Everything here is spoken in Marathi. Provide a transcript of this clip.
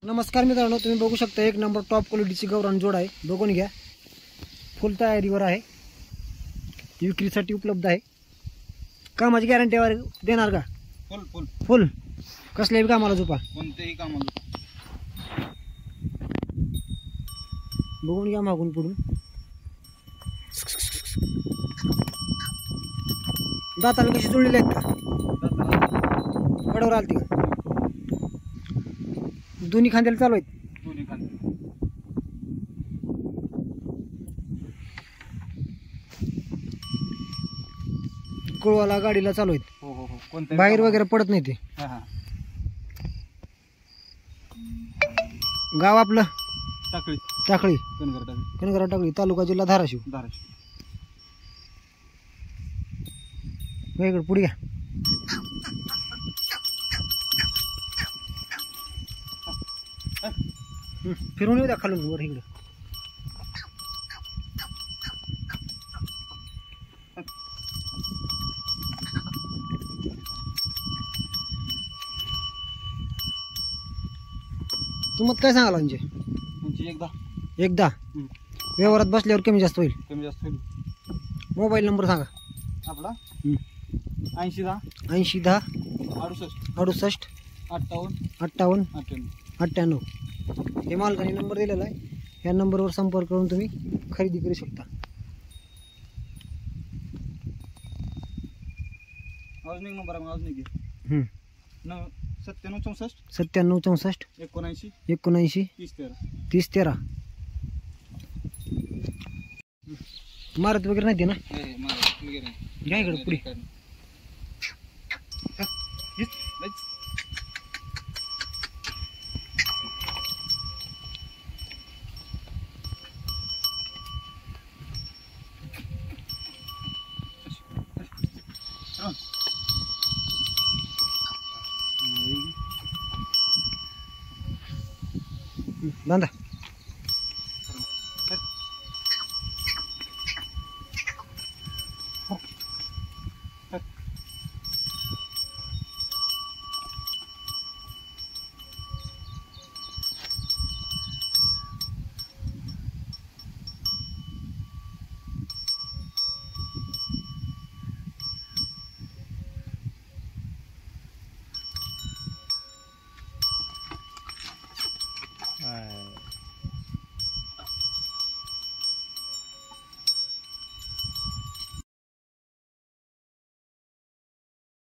नमस्कार मित्रांनो, तुम्ही बघू शकता एक नंबर टॉप क्वालिटीची गावरान जोड आहे. बघून घ्या, फुल तयारीवर आहे, विक्रीसाठी उपलब्ध आहे. कामाची गॅरंटी देणार का? फुल फुल फुल कसल्याही कामाला झोपा, कोणतेही कामाला. बघून घ्या मागून पुढून. दाताला कशी जोडलेली आहेत का? गडावर आलती का? दोन्ही खांद्याला चालू आहेत. दोन्ही खांदे. कुळवाला गाडीला चालू आहेत. हो हो हो कोणते बाहेर वगैरे पडत नाही ते. हा हा. गाव आपलं टाकळी टाकळी, कणगर टाकळी कणगरा टाकळी, तालुका जिल्हा धाराशिव. धाराशिव. इकडे पुढे घ्या. फिरून येऊ द्या खालून वर इकडे. किंमत काय सांगाल म्हणजे? म्हणजे एकदा व्यवहारात बसल्यावर कमी जास्त होईल. कमी जास्त होईल. मोबाईल नंबर सांगा आपला 80 10 80 10 68 68 58 58 98. 98. हे मालकाने नंबर दिलेला आहे. या नंबरवर संपर्क करून तुम्ही खरेदी करू शकता. अजून एक नंबर आहे, अजून एक 97 64 97 64 79 79 30 13. 30 13. मारत वगैरे नाही ते ना? घ्या इकडे पुढे. बांधा.